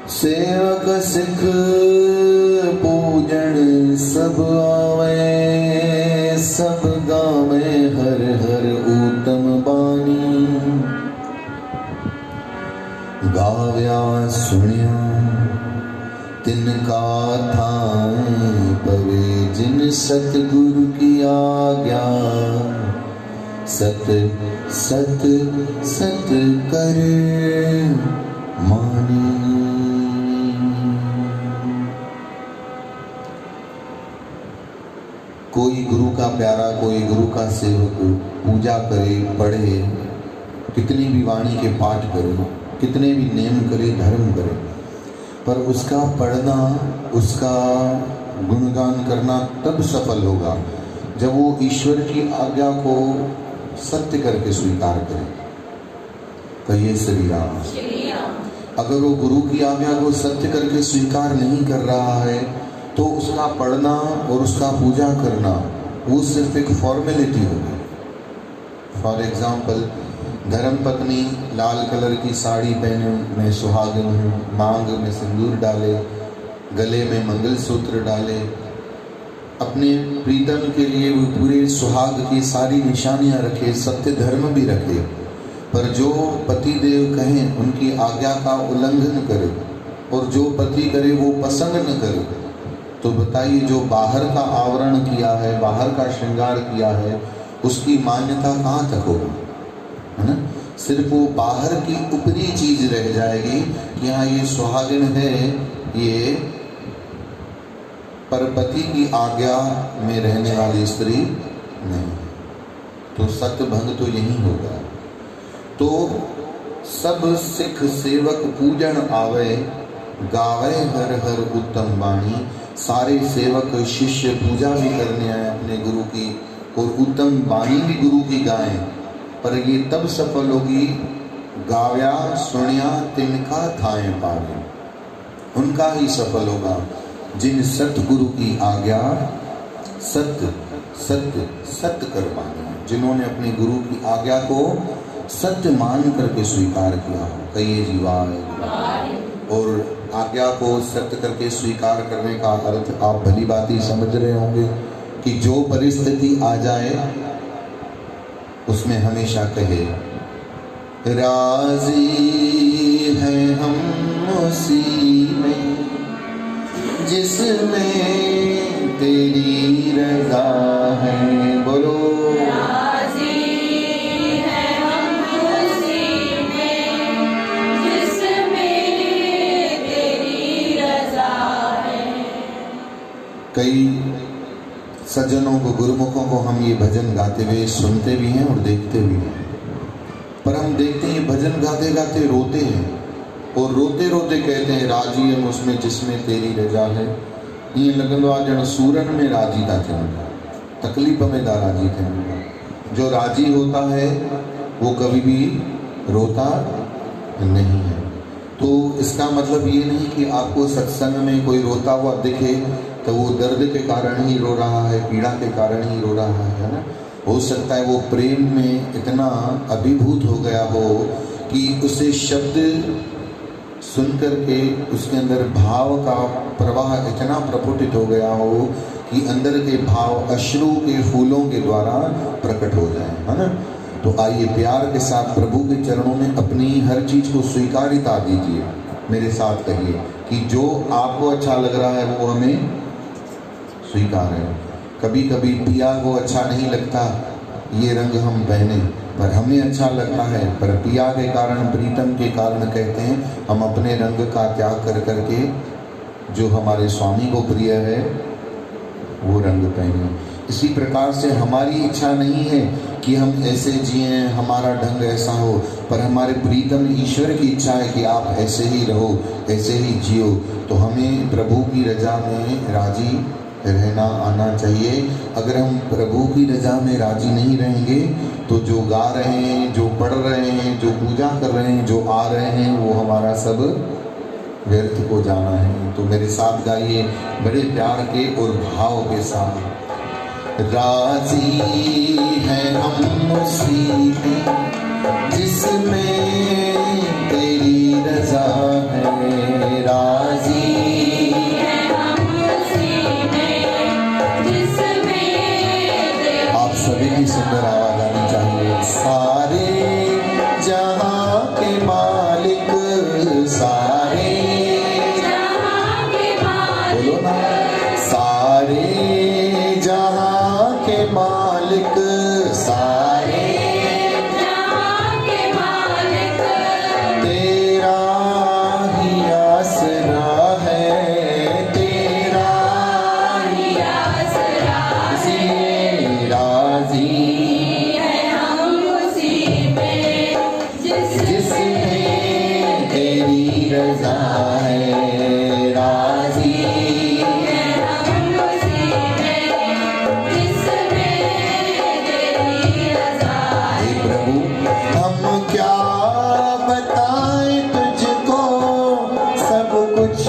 सेवक सिख पूजन सब आवे, सब गावे हर हर उत्तम बानी। गाव्या सुनिया तिनका थाए पवे, जिन सतगुरु की आज्ञा सत सत सत कर मानी। कोई गुरु का प्यारा, कोई गुरु का सेवक पूजा करे, पढ़े, कितनी भी वाणी के पाठ करे, कितने भी नेम करे, धर्म करे, पर उसका पढ़ना, उसका गुणगान करना तब सफल होगा जब वो ईश्वर की आज्ञा को सत्य करके स्वीकार करे। कहिए श्री राम। अगर वो गुरु की आज्ञा को सत्य करके स्वीकार नहीं कर रहा है तो उसका पढ़ना और उसका पूजा करना वो सिर्फ एक फॉर्मेलिटी होगी। फॉर एग्जाम्पल, धर्म पत्नी लाल कलर की साड़ी पहने, मैं सुहागिन हूँ, मांग में सिंदूर डाले, गले में मंगलसूत्र डाले, अपने प्रीतम के लिए वो पूरे सुहाग की सारी निशानियाँ रखे, सत्य धर्म भी रखे, पर जो पति देव कहें उनकी आज्ञा का उल्लंघन करे और जो पति करे वो पसंद न करे, तो बताइए जो बाहर का आवरण किया है, बाहर का श्रृंगार किया है, उसकी मान्यता कहाँ तक होगी, है ना। सिर्फ वो बाहर की ऊपरी चीज रह जाएगी कि हाँ ये सुहागिन है, ये पर पति की आज्ञा में रहने वाली स्त्री नहीं। तो सत्य भंग तो यही होगा। तो सब सिख सेवक पूजन आवे, गावे हर हर उत्तम वाणी। सारे सेवक शिष्य पूजा भी करने आए अपने गुरु की, और उत्तम वाणी भी गुरु की गाएं, पर ये तब सफल होगी गाव्या सुनिया तिनका थाए पावे। उनका ही सफल होगा जिन सतगुरु की आज्ञा सत्य सत्य सत्य कर माने, जिन्होंने अपने गुरु की आज्ञा को सत्य मान करके स्वीकार किया हो। कहिए जीवाय। और आज्ञा को सत्य करके स्वीकार करने का अर्थ आप भली बात ही समझ रहे होंगे कि जो परिस्थिति आ जाए उसमें हमेशा कहे राजी हैं हम उसी में जिसमें तेरी रजा है। बोलो कई सज्जनों को, गुरुमुखों को हम ये भजन गाते हुए सुनते भी हैं और देखते भी हैं, पर हम देखते हैं भजन गाते गाते रोते हैं और रोते रोते कहते हैं राजी हम उसमें जिसमें तेरी रजा है। ये लगंदो आ जण सूरन में राजी था थियणो, तकलीफ़ में दा राजी थियणो। जो राजी होता है वो कभी भी रोता नहीं है। तो इसका मतलब ये नहीं कि आपको सत्संग में कोई रोता हुआ दिखे तो वो दर्द के कारण ही रो रहा है, पीड़ा के कारण ही रो रहा है ना। हो सकता है वो प्रेम में इतना अभिभूत हो गया हो कि उसे शब्द सुन करके उसके अंदर भाव का प्रवाह इतना प्रफुटित हो गया हो कि अंदर के भाव अश्रु के फूलों के द्वारा प्रकट हो जाए, है ना। तो आइए प्यार के साथ प्रभु के चरणों में अपनी हर चीज़ को स्वीकारिता दीजिए। मेरे साथ कहिए कि जो आपको अच्छा लग रहा है वो हमें स्वीकार है। कभी कभी पिया को अच्छा नहीं लगता ये रंग हम पहने, पर हमें अच्छा लगता है, पर पिया के कारण, प्रीतम के कारण कहते हैं हम अपने रंग का त्याग कर करके जो हमारे स्वामी को प्रिय है वो रंग पहने। इसी प्रकार से हमारी इच्छा नहीं है कि हम ऐसे जिए, हमारा ढंग ऐसा हो, पर हमारे प्रीतम ईश्वर की इच्छा है कि आप ऐसे ही रहो, ऐसे ही जियो। तो हमें प्रभु की रजा में राजी रहना आना चाहिए। अगर हम प्रभु की रजा में राजी नहीं रहेंगे तो जो गा रहे हैं, जो पढ़ रहे हैं, जो पूजा कर रहे हैं, जो आ रहे हैं, वो हमारा सब व्यर्थ को जाना है। तो मेरे साथ गाइए बड़े प्यार के और भाव के साथ। राजी हैं हम उसी में जिसमें तेरी रजा है। है राजी प्रभु हम क्या बताएं तुझको, सब कुछ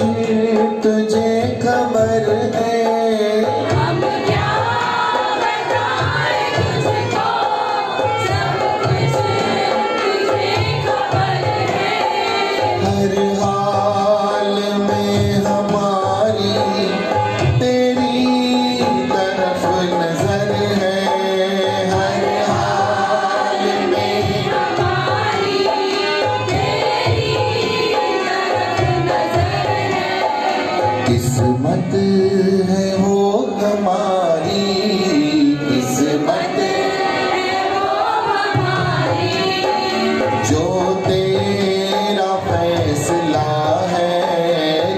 तुझे खबर है। हम क्या बताएं तुझको, सब कुछ तुझे खबर है। हर हाल में हमारी तेरी तरफ नजर है। हर हाल में हमारी तेरी तरफ नजर है। किस्मत है वो हमारी, किस्मत है वो हमारी, जो तेरा फैसला है,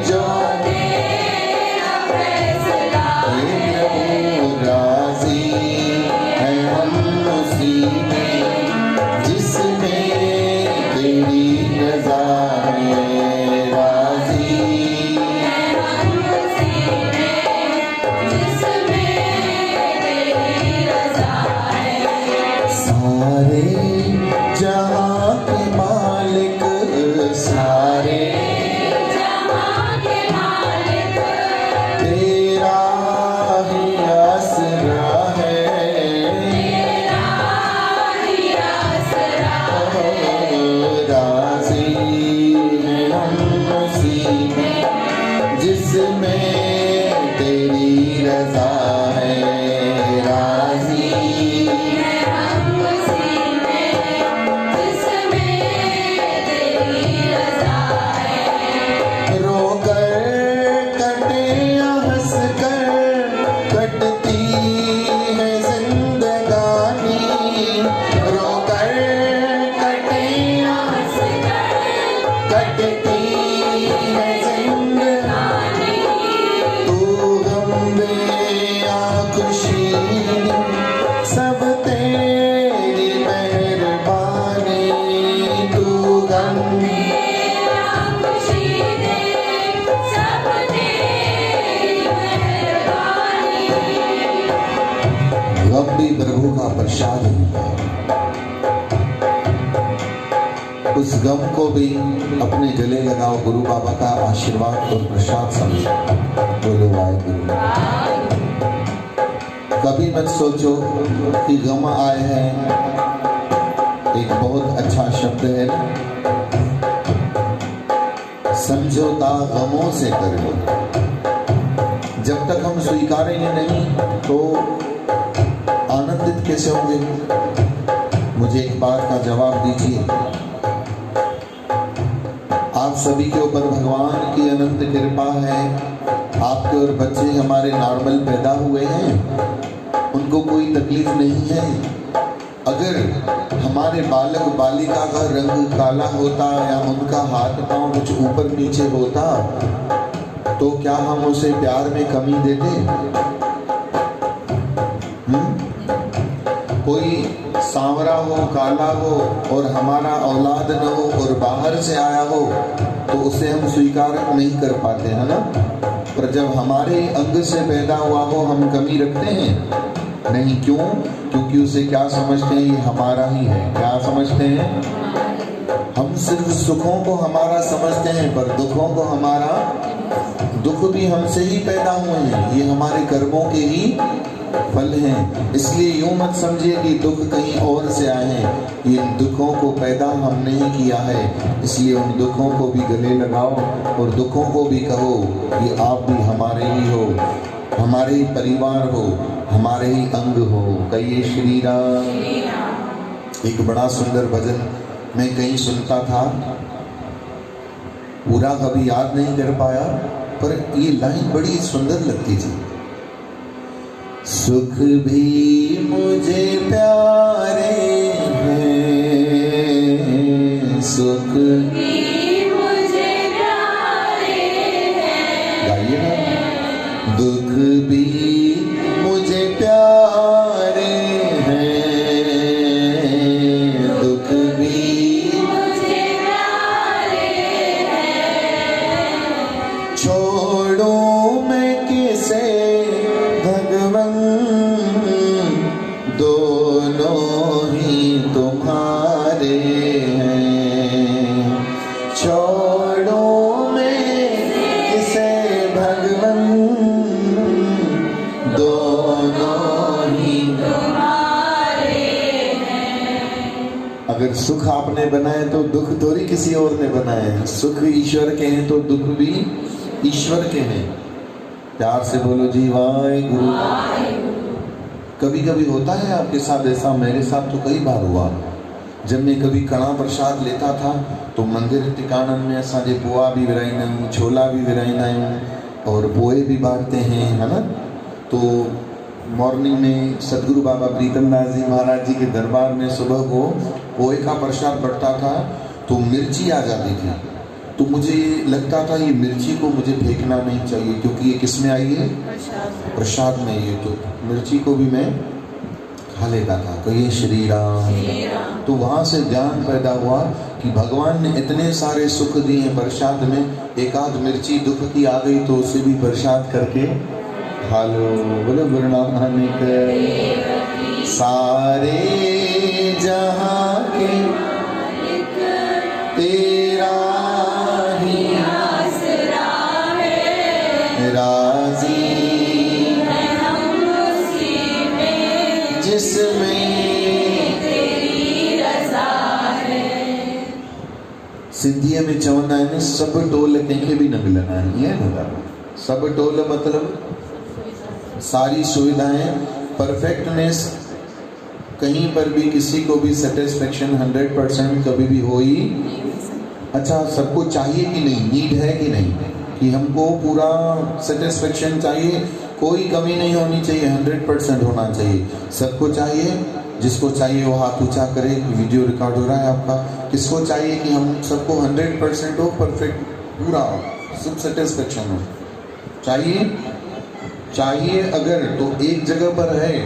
जो तेरा फैसला है। प्रभु राजी है हम उसी में जिसमें तेरी रजा है। राजी हम उसी में जिसमें तेरी रज़ा है। सारे जहां के मालिक, सारे जहाँ के मालिक तेरा ही आसरा है। तेरा ही आसरा है। राजी है हम उसी में जिसमें तेरी रजा है। राजी हम उसी में जिसमें तेरी रज़ा है। रोकर कटे या हंस कर कटती है जिंदगानी। रोकर कटे या हंसकर कटती है जिंदगानी। तू गम दे या खुशी सब तेरी मेहरबानी। तू गम तेरा खुशी दे सब तेरी मेहरबानी। गम भी प्रभु का प्रसाद है। उस गम को भी अपने गले लगाओ, गुरु बाबा का आशीर्वाद और प्रसाद समझो। बोलो वाहेगुरु। कभी मत सोचो कि गम आए हैं, एक बहुत अच्छा शब्द है ना, समझौता गमों से कर लो। जब तक हम स्वीकारेंगे नहीं तो आनंदित कैसे होंगे? मुझे एक बात का जवाब दीजिए। आप सभी के ऊपर भगवान की अनंत कृपा है। आपके और बच्चे हमारे नॉर्मल पैदा हुए हैं, उनको कोई तकलीफ नहीं है। अगर हमारे बालक बालिका का रंग काला होता या उनका हाथ पांव कुछ ऊपर नीचे होता तो क्या हम उसे प्यार में कमी देते? कोई सांवरा हो, काला हो और हमारा औलाद न हो और बाहर से आया हो तो उसे हम स्वीकार नहीं कर पाते, है ना? पर जब हमारे अंग से पैदा हुआ हो हम कमी रखते हैं? नहीं। क्यों? क्योंकि उसे क्या समझते हैं, ये हमारा ही है। क्या समझते हैं? हम सिर्फ सुखों को हमारा समझते हैं पर दुखों को हमारा। दुख भी हमसे ही पैदा हुए हैं, ये हमारे कर्मों के ही फल हैं। इसलिए यूं मत समझिए कि दुख कहीं और से आए हैं, ये दुखों को पैदा हमने ही किया है। इसलिए उन दुखों को भी गले लगाओ और दुखों को भी कहो कि आप भी हमारे ही हो, हमारे ही परिवार हो, हमारे ही अंग हो। कहिए श्री राम। एक बड़ा सुंदर भजन मैं कहीं सुनता था, पूरा कभी याद नहीं कर पाया, पर ये लाइन बड़ी सुंदर लगती थी। सुख भी मुझे प्यारे हैं, सुख भी मुझे प्यारे हैं। गाइए ना। दुख भी मुझे प्यारे हैं, दुख भी मुझे प्यारे हैं। सुख आपने बनाए तो दुख थोड़ी किसी और ने बनाए हैं। सुख ईश्वर के हैं तो दुख भी ईश्वर के हैं। प्यार से बोलो जी वाहेगुरु। कभी कभी होता है आपके साथ ऐसा, मेरे साथ तो कई बार हुआ। जब मैं कभी कणा प्रसाद लेता था तो मंदिर टिकाणन में असांजे बुआ भी विराईंदा आहियूं, छोला भी विराईंदा आहियूं और पोए भी बांटते हैं, है ना। तो मॉर्निंग में सदगुरु बाबा प्रीतम दास जी महाराज जी के दरबार में सुबह को पोए का प्रसाद बढ़ता था तो मिर्ची आ जाती थी। तो मुझे लगता था ये मिर्ची को मुझे फेंकना नहीं चाहिए, क्योंकि ये किस में आई है? प्रसाद में। ये तो मिर्ची को भी मैं खा लेता था। कहिए श्री राम। तो वहाँ से ज्ञान पैदा हुआ कि भगवान ने इतने सारे सुख दिए प्रसाद में, एक आध मिर्ची दुख की आ गई तो उसे भी प्रसाद करके खा लो। बोलो गुरु नानक सारे जहाँ के तेरा ही आसरा है, राजी है हम उसी में, जिसमें तेरी रज़ा है। सिंधीअ में चवंदा आहिनि सभु टोल कंहिंखे बि न मिलंदा आहिनि। ईअं न, सभु टोल मतलब सारी सुविधाएं, परफेक्टनेस, कहीं पर भी किसी को भी सेटिस्फेक्शन 100% कभी भी हो ही। अच्छा, सबको चाहिए कि नहीं? नीड है कि नहीं कि हमको पूरा सेटिस्फेक्शन चाहिए, कोई कमी नहीं होनी चाहिए, 100% होना चाहिए। सबको चाहिए, जिसको चाहिए वो हाथ ऊंचा करे। वीडियो रिकॉर्ड हो रहा है आपका। किसको चाहिए कि हम सबको 100% हो, परफेक्ट पूरा सब सेटिस्फेक्शन हो? चाहिए अगर तो एक जगह पर है,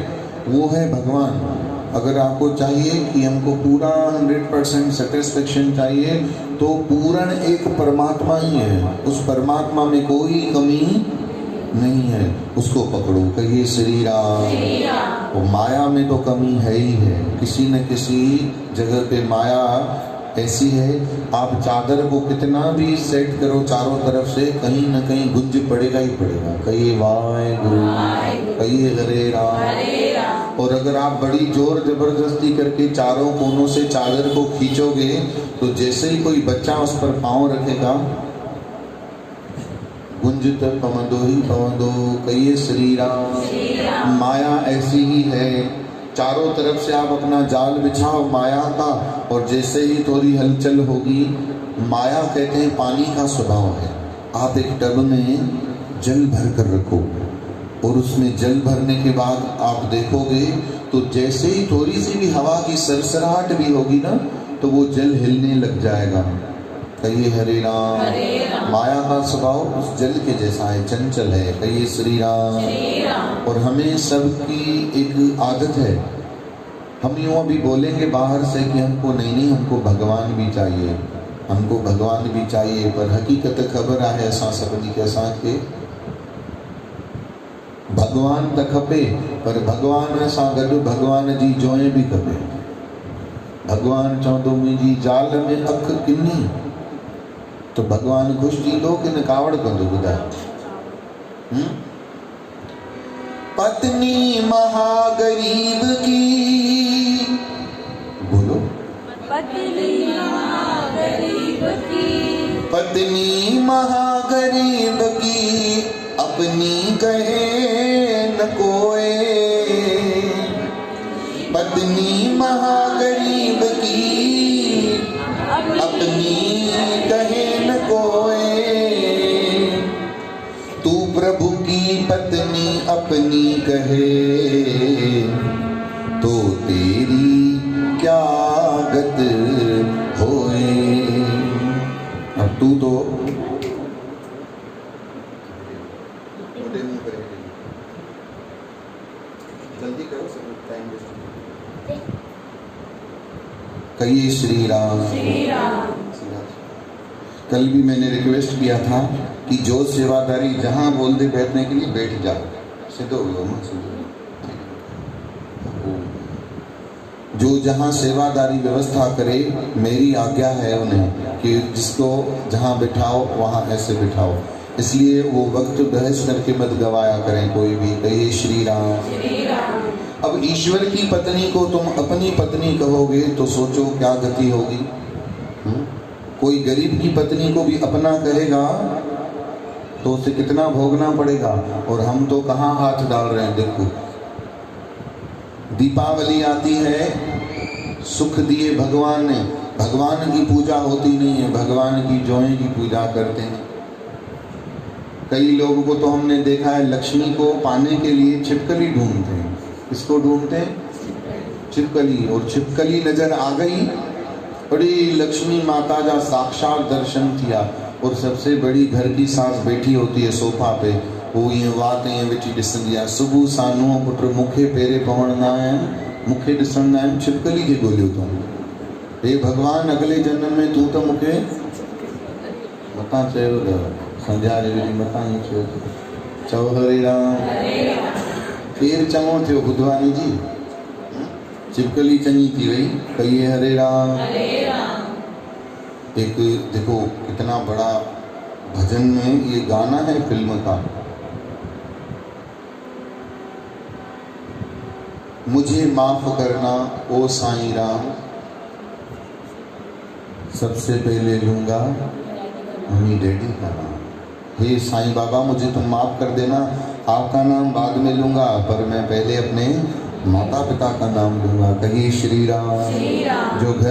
वो है भगवान। अगर आपको चाहिए कि हमको पूरा 100% सेटिस्फेक्शन चाहिए तो पूर्ण एक परमात्मा ही है, उस परमात्मा में कोई कमी नहीं है, उसको पकड़ो। कहिए श्री राम। वो माया में तो कमी है ही है, किसी न किसी जगह पे माया ऐसी है। आप चादर को कितना भी सेट करो चारों तरफ से, कहीं न कहीं गुंज पड़ेगा ही पड़ेगा। कहिए वाहेगुरु, कहिए हरे राम। और अगर आप बड़ी जोर जबरदस्ती करके चारों कोनों से चादर को खींचोगे तो जैसे ही कोई बच्चा उस पर पांव रखेगा, गुंज तक पवंदो ही पवंदो। कहिए श्री राम। माया ऐसी ही है, चारों तरफ से आप अपना जाल बिछाओ माया का, और जैसे ही थोड़ी हलचल होगी, माया कहते हैं पानी का स्वभाव है। आप एक टब में जल भर कर रखो और उसमें जल भरने के बाद आप देखोगे तो जैसे ही थोड़ी सी भी हवा की सरसराहट भी होगी ना तो वो जल हिलने लग जाएगा। कहिए हरे राम। माया का स्वभाव उस जल के जैसा है, चंचल है। कहिए श्री राम। और हमें सबकी एक आदत है, हम यूँ भी बोलेंगे बाहर से कि हमको नहीं, हमको भगवान भी चाहिए, हमको भगवान भी चाहिए, पर हकीकत खबर आहे असां सभिनी खे असांखे भगवान त खपे, पर भगवान सां गॾु भगवान जी जोए बि खपे। भगवान चवंदो मुंहिंजी ज़ाल में अख किनी, तो भगवान ख़ुशि थींदो कि न कावड़ कंदो? ॿुधायो। पत्नी महागरीब की, बोलो। पत्नी महागरीब की, पत्नी महागरीब की, अपनी कहे न कोई। पत्नी महागरीब की, अपनी कहे न कोई। तू प्रभु की पत्नी अपनी कहे तो तेरी क्या गत होए। अब तू तो जल्दी करो, सब टाइम वेस्ट। कहिए श्री राम। कल भी मैंने रिक्वेस्ट किया था कि जो सेवादारी जहाँ बोल दे बैठने के लिए बैठ जाओ, सीधो जो जहाँ सेवादारी व्यवस्था करे, मेरी आज्ञा है उन्हें कि जिसको जहाँ बिठाओ वहाँ ऐसे बिठाओ। इसलिए वो वक्त बहस करके मत गवाया करें कोई भी। कहिए श्री राम। अब ईश्वर की पत्नी को तुम अपनी पत्नी कहोगे तो सोचो क्या गति होगी। कोई गरीब की पत्नी को भी अपना कहेगा तो उसे कितना भोगना पड़ेगा। और हम तो कहाँ हाथ डाल रहे हैं। देखो दीपावली आती है, सुख दिए भगवान ने, भगवान की पूजा होती नहीं है, भगवान की जोएं की पूजा करते हैं। कई लोगों को तो हमने देखा है लक्ष्मी को पाने के लिए छिपकली ढूंढते हैं। किसको ढूंढते हैं? छिपकली। और छिपकली नजर आ गई, बड़ी लक्ष्मी माता जा साक्षात दर्शन किया। और सबसे बड़ी घर की सास बैठी होती है सोफा पे, वो ये वातें विची ॾिसंदी आहे। सुबह सानू पुट मुखे पेरे पवणंदा आहिनि, मुखे ॾिसंदा आहिनि, छिपकली खे ॻोल्हियो अथऊं। हे भगवान अगले जन्म में तूं त मूंखे मतां चयो अथव, संध्या जे वेली मतां ई चयो अथव। चओ हरे राम। केरु चङो थियो बुधवानी जी? छिपकली चङी थी वई, कहिए हरे राम। एक देखो कितना बड़ा भजन में ये गाना है फिल्म का। मुझे माफ करना ओ साईं राम, सबसे पहले लूंगा मम्मी डैडी का नाम। हे साईं बाबा मुझे तुम माफ कर देना, आपका नाम बाद में लूंगा, पर मैं पहले अपने माता पिता का नाम लूंगा। कहिए श्री राम। जो घर